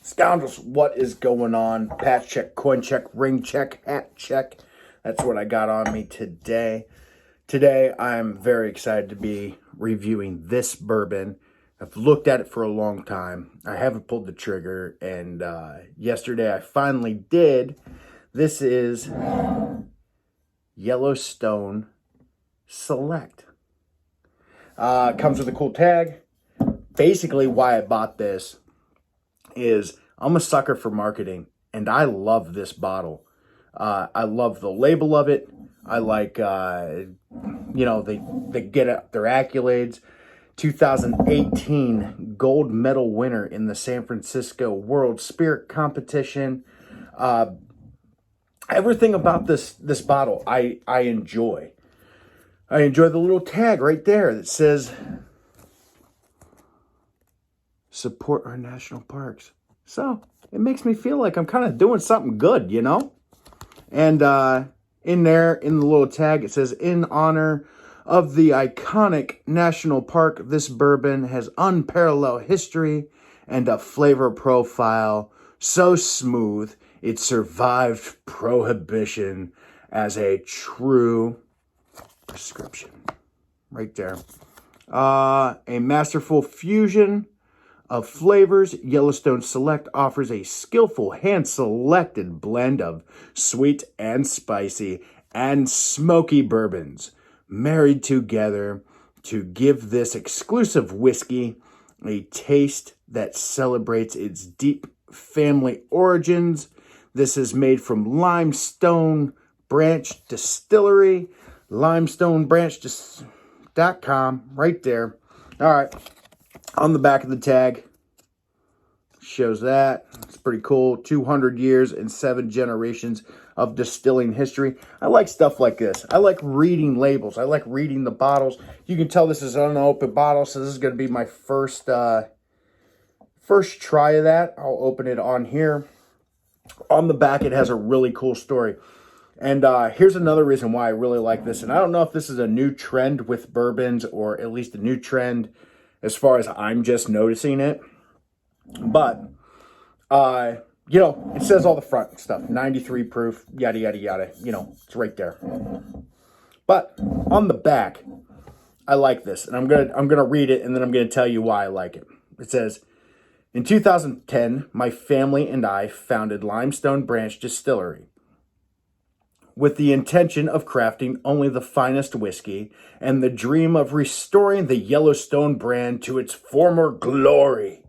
Scoundrels, what is going on? Patch check, coin check, ring check, hat check. That's what I got on me today. Today, I'm very excited to be reviewing this bourbon. I've looked at it for a long time. I haven't pulled the trigger, and yesterday I finally did. This is Yellowstone Select. Comes with a cool tag. Basically, why I bought this is I'm a sucker for marketing, and I love this bottle. I love the label of it. I like, they get their accolades. 2018 gold medal winner in the San Francisco World Spirit Competition. Everything about this bottle I enjoy. I enjoy the little tag right there that says, support our national parks. So it makes me feel like I'm kind of doing something good, you know? And in there, in the little tag, it says, in honor of the iconic national park, this bourbon has unparalleled history and a flavor profile so smooth it survived prohibition as a true prescription. Right there. A masterful fusion of flavors, Yellowstone Select offers a skillful hand-selected blend of sweet and spicy and smoky bourbons married together to give this exclusive whiskey a taste that celebrates its deep family origins. This is made from Limestone Branch Distillery, limestonebranch.com, right there. All right. On the back of the tag, shows that. It's pretty cool. 200 years and 7 generations of distilling history. I like stuff like this. I like reading labels. I like reading the bottles. You can tell this is an unopened bottle, so this is going to be my first try of that. I'll open it on here. On the back, it has a really cool story. And here's another reason why I really like this. And I don't know if this is a new trend with bourbons, or at least a new trend as far as I'm just noticing it. But, it says all the front stuff. 93 proof, yada, yada, yada. It's right there. But on the back, I like this. And I'm gonna read it, and then I'm going to tell you why I like it. It says, in 2010, my family and I founded Limestone Branch Distillery with the intention of crafting only the finest whiskey and the dream of restoring the Yellowstone brand to its former glory.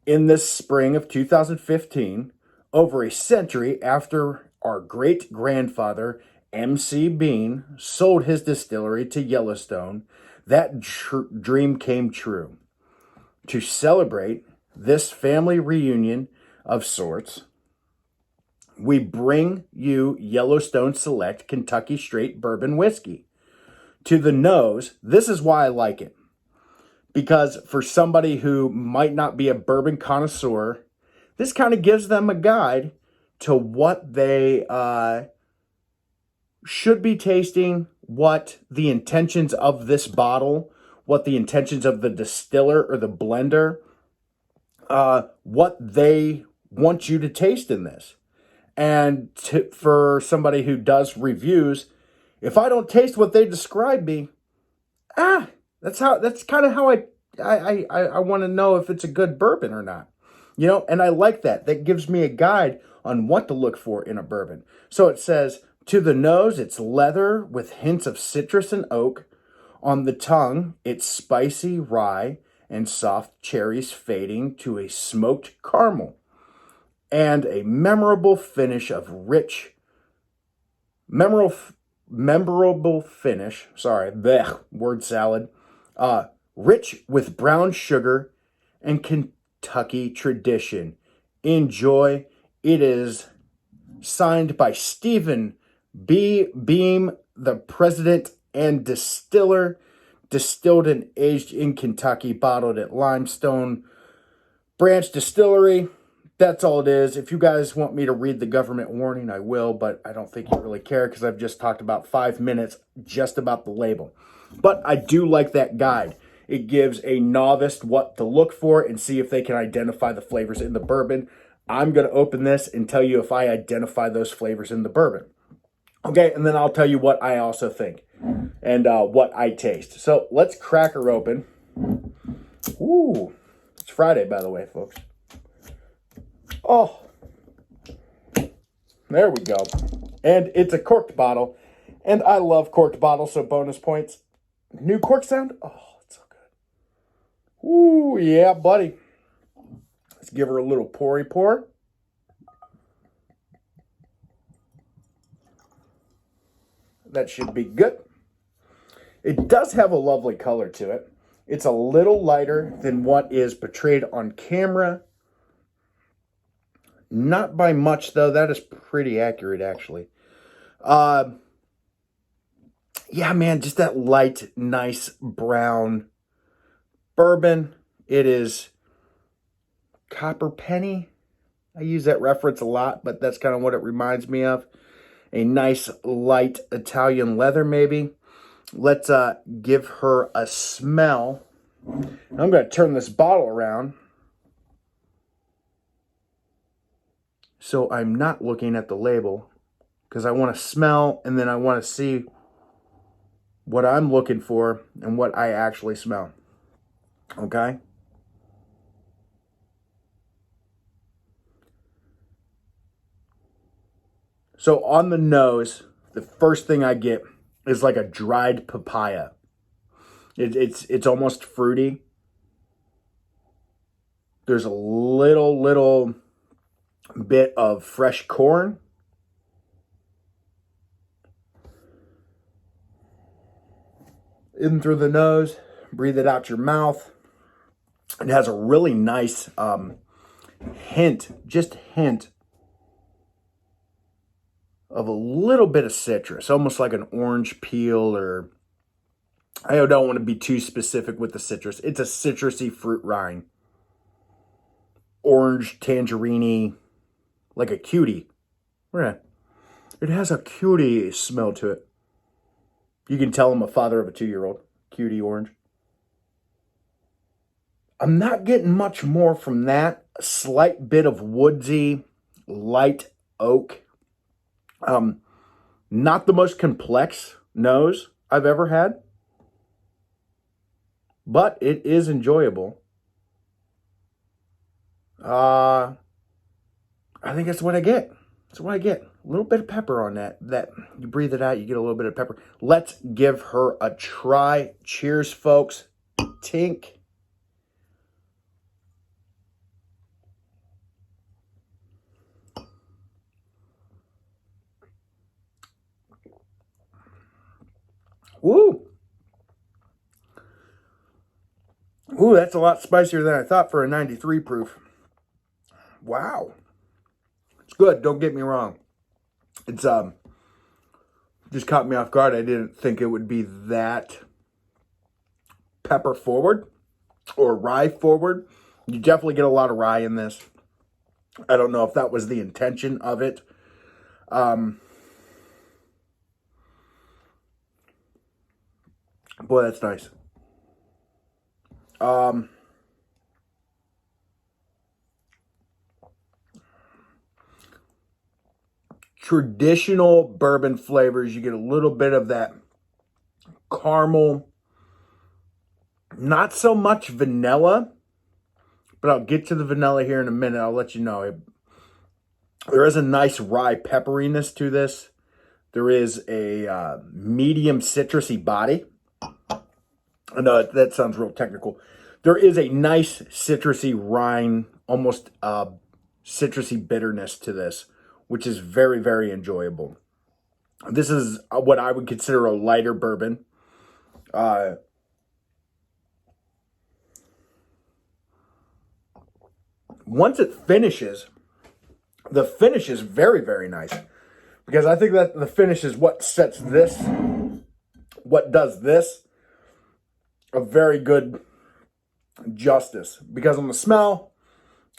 In this spring of 2015, over a century after our great-grandfather, M.C. Bean, sold his distillery to Yellowstone, that dream came true. To celebrate this family reunion of sorts, we bring you Yellowstone Select Kentucky Straight Bourbon Whiskey. To the nose, this is why I like it. Because for somebody who might not be a bourbon connoisseur, this kind of gives them a guide to what they should be tasting, what the intentions of this bottle, what the intentions of the distiller or the blender, what they want you to taste in this. And for somebody who does reviews, if I don't taste what they describe me, that's kind of how I want to know if it's a good bourbon or not. And I like that. That gives me a guide on what to look for in a bourbon. So it says, to the nose, it's leather with hints of citrus and oak. On the tongue, it's spicy rye and soft cherries fading to a smoked caramel. And a memorable finish of memorable finish, word salad, rich with brown sugar and Kentucky tradition. Enjoy. It is signed by Stephen B. Beam, the president and distiller, distilled and aged in Kentucky, bottled at Limestone Branch Distillery. That's all it is. If you guys want me to read the government warning, I will, but I don't think you really care because I've just talked about 5 minutes just about the label. But I do like that guide. It gives a novice what to look for and see if they can identify the flavors in the bourbon. I'm going to open this and tell you if I identify those flavors in the bourbon. Okay, and then I'll tell you what I also think and what I taste. So let's crack her open. Ooh, it's Friday, by the way, folks. Oh, there we go. And it's a corked bottle. And I love corked bottles, so bonus points. New cork sound? Oh, it's so good. Ooh, yeah, buddy. Let's give her a little poury pour. That should be good. It does have a lovely color to it. It's a little lighter than what is portrayed on camera. Not by much, though. That is pretty accurate, actually. Yeah, man, just that light, nice brown bourbon. It is copper penny. I use that reference a lot, but that's kind of what it reminds me of. A nice, light Italian leather, maybe. Let's give her a smell. I'm going to turn this bottle around so I'm not looking at the label, because I want to smell and then I want to see what I'm looking for and what I actually smell. Okay? So on the nose, the first thing I get is like a dried papaya. It's almost fruity. There's a little bit of fresh corn. In through the nose, breathe it out your mouth. It has a really nice hint of a little bit of citrus, almost like an orange peel, or I don't want to be too specific with the citrus. It's a citrusy fruit rind. Orange, tangerine, like a cutie. Yeah. It has a cutie smell to it. You can tell I'm a father of a 2-year-old. Cutie orange. I'm not getting much more from that. A slight bit of woodsy, light oak. Not the most complex nose I've ever had, but it is enjoyable. I think that's what I get. That's what I get. A little bit of pepper on that. That you breathe it out, you get a little bit of pepper. Let's give her a try. Cheers, folks. Tink. Woo! Ooh, that's a lot spicier than I thought for a 93 proof. Wow. It's good, don't get me wrong. It's just caught me off guard. I didn't think it would be that pepper forward or rye forward. You definitely get a lot of rye in this. I don't know if that was the intention of it. Boy, that's nice. Traditional bourbon flavors, you get a little bit of that caramel, not so much vanilla, but I'll get to the vanilla here in a minute. I'll let you know. There is a nice rye pepperiness to this. There is a medium citrusy body. I know that sounds real technical. There is a nice citrusy rind, almost citrusy bitterness to this, which is very, very enjoyable. This is what I would consider a lighter bourbon. Once it finishes, the finish is very, very nice. Because I think that the finish is what sets this, what does this a very good justice. Because on the smell,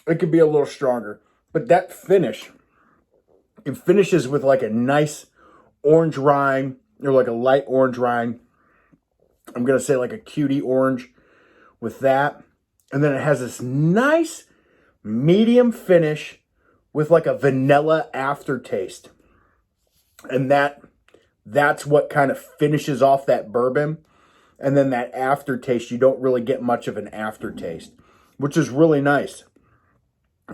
it could be a little stronger. But that finish, it finishes with like a nice orange rind, or like a light orange rind. I'm going to say like a cutie orange. with that. And then it has this nice medium finish with like a vanilla aftertaste. And that's what kind of finishes off that bourbon. And then that aftertaste, you don't really get much of an aftertaste, which is really nice.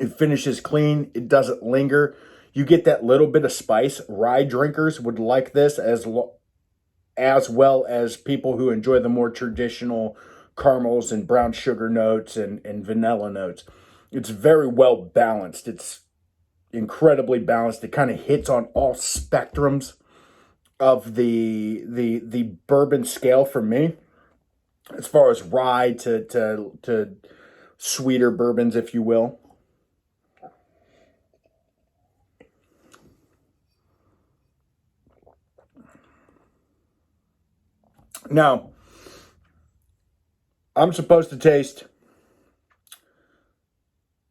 It finishes clean. It doesn't linger. You get that little bit of spice. Rye drinkers would like this as well as people who enjoy the more traditional caramels and brown sugar notes and vanilla notes. It's very well balanced. It's incredibly balanced. It kind of hits on all spectrums of the bourbon scale for me, as far as rye to sweeter bourbons, if you will. Now, I'm supposed to taste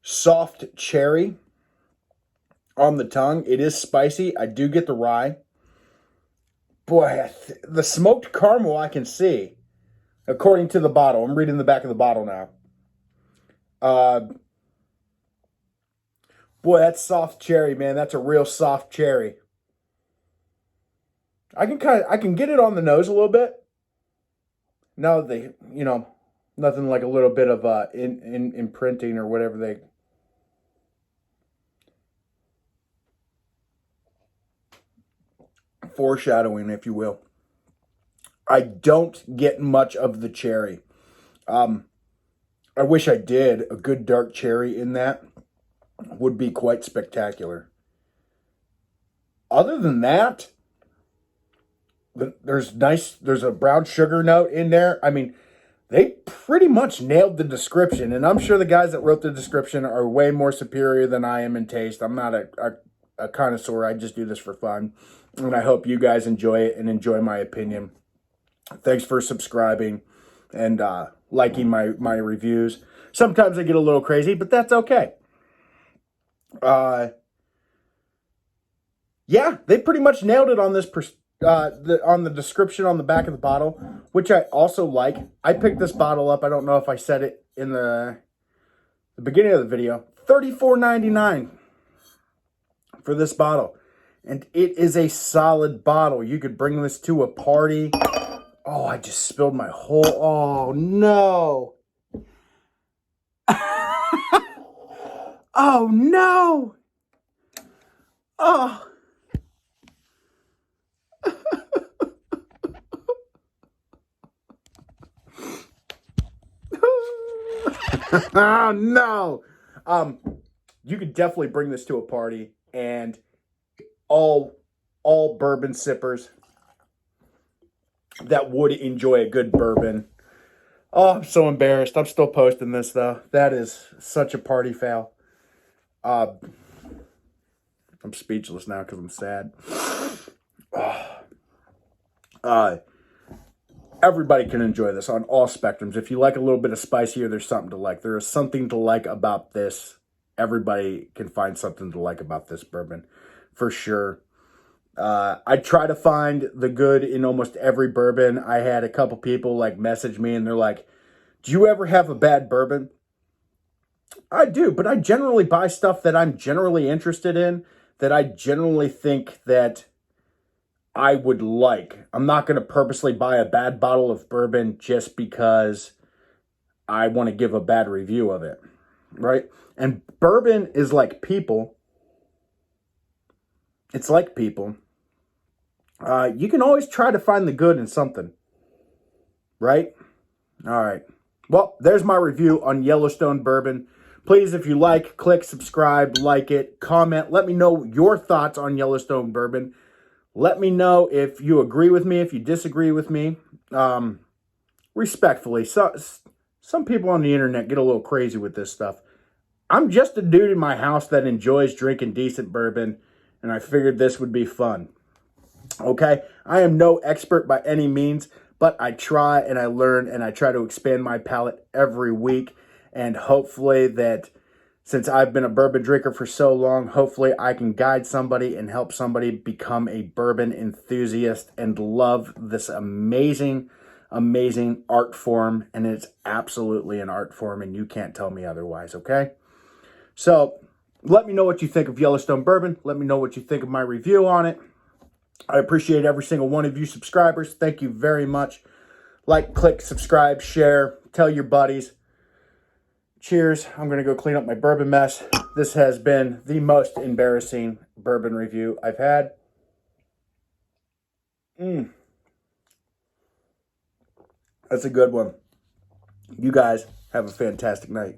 soft cherry on the tongue. It is spicy. I do get the rye. Boy, the smoked caramel I can see, according to the bottle. I'm reading the back of the bottle now. Boy, that's soft cherry, man. That's a real soft cherry. I can get it on the nose a little bit. Now they, nothing like a little bit of imprinting or whatever they. Foreshadowing, if you will. I don't get much of the cherry. I wish I did. A good dark cherry in that would be quite spectacular. Other than that, there's a brown sugar note in there. I mean, they pretty much nailed the description, and I'm sure the guys that wrote the description are way more superior than I am in taste. I'm not a connoisseur. I just do this for fun, and I hope you guys enjoy it and enjoy my opinion. Thanks for subscribing and liking my reviews. Sometimes I get a little crazy, but that's okay. Yeah, they pretty much nailed it on this on the description on the back of the bottle, which I also like. I picked this bottle up. I don't know if I said it in the beginning of the video. $34.99 for this bottle. And it is a solid bottle. You could bring this to a party. Oh, I just spilled my whole... Oh, no. Oh, no. Oh. Oh, no. You could definitely bring this to a party, and all bourbon sippers that would enjoy a good bourbon. Oh, I'm so embarrassed. I'm still posting this, though. That is such a party foul. I'm speechless now because I'm sad. Everybody can enjoy this on all spectrums. If you like a little bit of spicier, there's something to like. There is something to like about this. Everybody can find something to like about this bourbon, for sure. I try to find the good in almost every bourbon. I had a couple people message me and they're like, do you ever have a bad bourbon? I do, but I generally buy stuff that I'm generally interested in, that I generally think that I would like. I'm not going to purposely buy a bad bottle of bourbon just because I want to give a bad review of it, right? And bourbon is like people. It's like people. You can always try to find the good in something, right? All right. Well, there's my review on Yellowstone bourbon. Please, if you like, click subscribe, like it, comment. Let me know your thoughts on Yellowstone bourbon. Let me know if you agree with me, if you disagree with me. Respectfully, some people on the internet get a little crazy with this stuff. I'm just a dude in my house that enjoys drinking decent bourbon, and I figured this would be fun. Okay? I am no expert by any means, but I try and I learn and I try to expand my palate every week. And hopefully that, since I've been a bourbon drinker for so long, hopefully I can guide somebody and help somebody become a bourbon enthusiast and love this amazing, amazing art form, and it's absolutely an art form, and you can't tell me otherwise, okay? So let me know what you think of Yellowstone Bourbon. Let me know what you think of my review on it. I appreciate every single one of you subscribers. Thank you very much. Like, click, subscribe, share, tell your buddies. Cheers. I'm going to go clean up my bourbon mess. This has been the most embarrassing bourbon review I've had. That's a good one. You guys have a fantastic night.